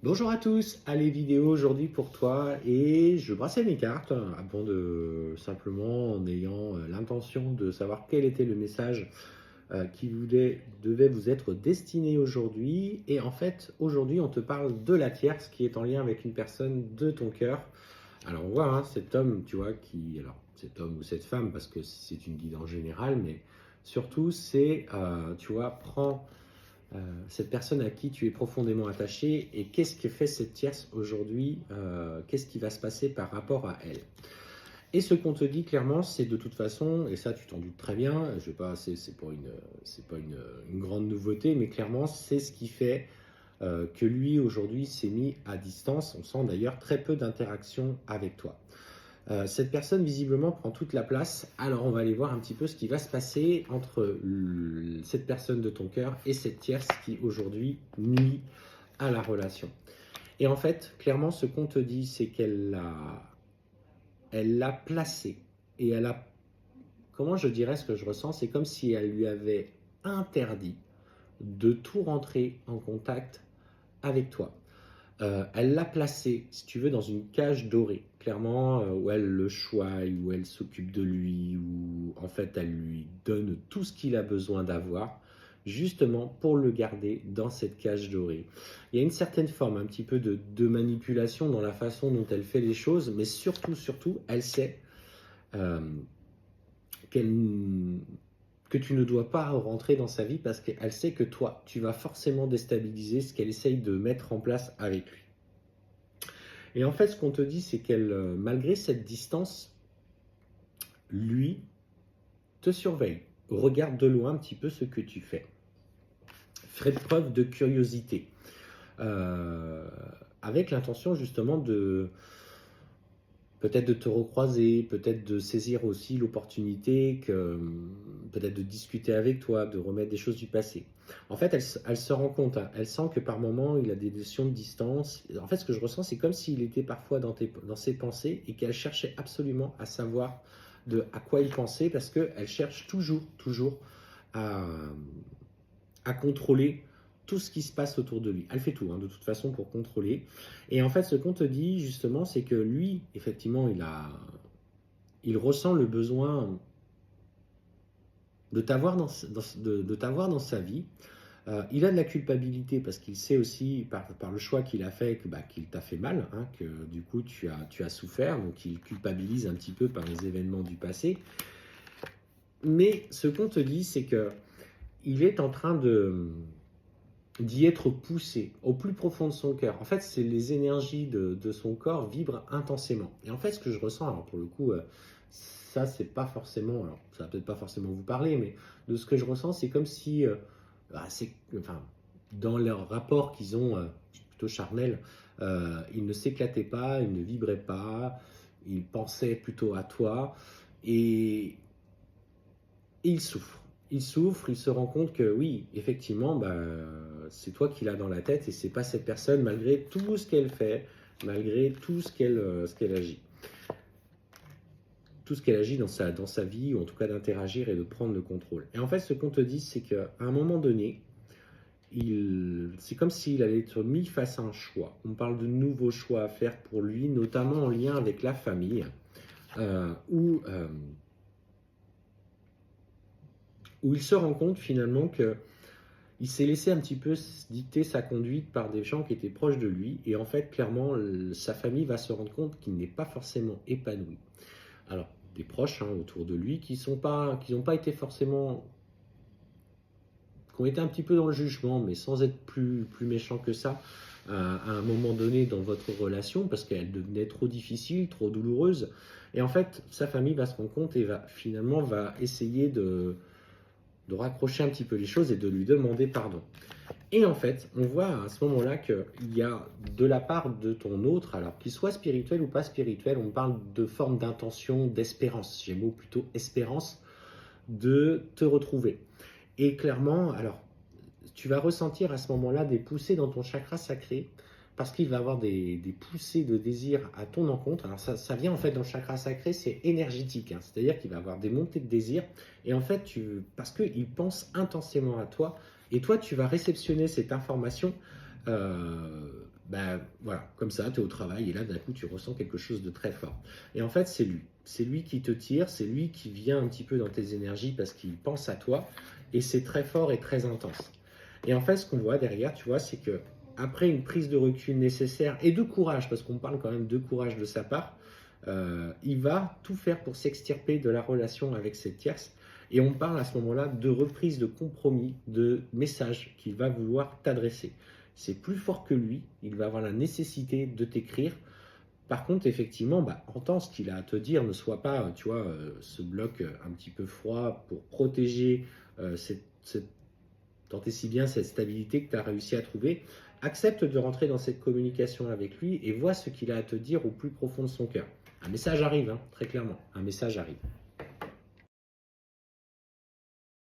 Bonjour à tous, allez vidéo aujourd'hui pour toi et je brassais mes cartes avant de simplement en ayant l'intention de savoir quel était le message devait vous être destiné aujourd'hui. Et en fait, aujourd'hui, on te parle de la tierce qui est en lien avec une personne de ton cœur. Alors on voit cet homme, tu vois, cet homme ou cette femme, parce que c'est une guide en général, mais surtout c'est, tu vois, prends cette personne à qui tu es profondément attaché et qu'est-ce que fait cette tierce aujourd'hui, qu'est-ce qui va se passer par rapport à elle. Et ce qu'on te dit clairement, c'est de toute façon, et ça tu t'en doutes très bien, je vais pas, c'est pas une grande nouveauté, mais clairement c'est ce qui fait que lui aujourd'hui s'est mis à distance. On sent d'ailleurs très peu d'interaction avec toi. Cette personne visiblement prend toute la place. Alors on va aller voir un petit peu ce qui va se passer entre cette personne de ton cœur et cette tierce qui aujourd'hui nuit à la relation. Et en fait, clairement, ce qu'on te dit, c'est elle l'a placé et elle a, comment je dirais ce que je ressens, c'est comme si elle lui avait interdit de tout rentrer en contact avec toi. Elle l'a placé, si tu veux, dans une cage dorée, clairement, où elle le choye, où elle s'occupe de lui, où en fait elle lui donne tout ce qu'il a besoin d'avoir, justement pour le garder dans cette cage dorée. Il y a une certaine forme, un petit peu de manipulation dans la façon dont elle fait les choses, mais surtout, elle sait euh, qu'elle que tu ne dois pas rentrer dans sa vie parce qu'elle sait que toi, tu vas forcément déstabiliser ce qu'elle essaye de mettre en place avec lui. Et en fait, ce qu'on te dit, c'est qu'elle, malgré cette distance, lui te surveille, regarde de loin un petit peu ce que tu fais, ferait preuve de curiosité, euh, avec l'intention justement de peut-être de te recroiser, peut-être de saisir aussi l'opportunité, peut-être de discuter avec toi, de remettre des choses du passé. En fait, elle se rend compte, elle sent que par moments, il a des notions de distance. En fait, ce que je ressens, c'est comme s'il était parfois dans ses pensées et qu'elle cherchait absolument à savoir à quoi il pensait parce qu'elle cherche toujours à, à contrôler tout ce qui se passe autour de lui. Elle fait tout, de toute façon, pour contrôler. Et en fait, ce qu'on te dit, justement, c'est que lui, effectivement, il ressent le besoin de t'avoir de t'avoir dans sa vie. Il a de la culpabilité parce qu'il sait aussi, par le choix qu'il a fait, qu'il t'a fait mal, que du coup, tu as souffert. Donc, il culpabilise un petit peu par les événements du passé. Mais ce qu'on te dit, c'est que il est en train d'y être poussé au plus profond de son cœur. En fait, c'est les énergies de son corps vibrent intensément. Et en fait, ce que je ressens, alors pour le coup, ça, c'est pas forcément, alors ça va peut-être pas forcément vous parler, mais de ce que je ressens, c'est comme si, enfin, dans leur rapport qu'ils ont, plutôt charnel, ils ne s'éclataient pas, ils ne vibraient pas, ils pensaient plutôt à toi, et et il souffre. Il souffre, il se rend compte que oui, effectivement, c'est toi qui l'as dans la tête et c'est pas cette personne malgré tout ce qu'elle fait, malgré tout ce qu'elle agit. Tout ce qu'elle agit dans sa vie, ou en tout cas d'interagir et de prendre le contrôle. Et en fait, ce qu'on te dit, c'est qu'à un moment donné, c'est comme s'il allait être mis face à un choix. On parle de nouveaux choix à faire pour lui, notamment en lien avec la famille, où il se rend compte finalement que il s'est laissé un petit peu dicter sa conduite par des gens qui étaient proches de lui. Et en fait, clairement, sa famille va se rendre compte qu'il n'est pas forcément épanoui. Alors, des proches autour de lui qui n'ont pas été forcément, qui ont été un petit peu dans le jugement, mais sans être plus méchants que ça, à un moment donné dans votre relation, parce qu'elle devenait trop difficile, trop douloureuse. Et en fait, sa famille va se rendre compte et va essayer de raccrocher un petit peu les choses et de lui demander pardon. Et en fait, on voit à ce moment-là qu'il y a de la part de ton autre, alors qu'il soit spirituel ou pas spirituel, on parle de forme d'intention, d'espérance, j'ai le mot plutôt espérance, de te retrouver. Et clairement, alors, tu vas ressentir à ce moment-là des poussées dans ton chakra sacré, parce qu'il va avoir des poussées de désir à ton encontre. Alors ça vient en fait dans le chakra sacré, c'est énergétique, c'est-à-dire qu'il va avoir des montées de désir, et en fait, parce qu'il pense intensément à toi, et toi tu vas réceptionner cette information euh, ben voilà, comme ça, tu es au travail et là, d'un coup, tu ressens quelque chose de très fort. Et en fait, c'est lui. C'est lui qui te tire, c'est lui qui vient un petit peu dans tes énergies parce qu'il pense à toi et c'est très fort et très intense. Et en fait, ce qu'on voit derrière, tu vois, c'est que après une prise de recul nécessaire et de courage, parce qu'on parle quand même de courage de sa part, il va tout faire pour s'extirper de la relation avec cette tierce. Et on parle à ce moment-là de reprise de compromis, de messages qu'il va vouloir t'adresser. C'est plus fort que lui, il va avoir la nécessité de t'écrire. Par contre, effectivement, bah, entends ce qu'il a à te dire, ne sois pas, tu vois, ce bloc un petit peu froid pour protéger tant et si bien cette stabilité que tu as réussi à trouver. Accepte de rentrer dans cette communication avec lui et vois ce qu'il a à te dire au plus profond de son cœur. Un message arrive, hein, très clairement, un message arrive.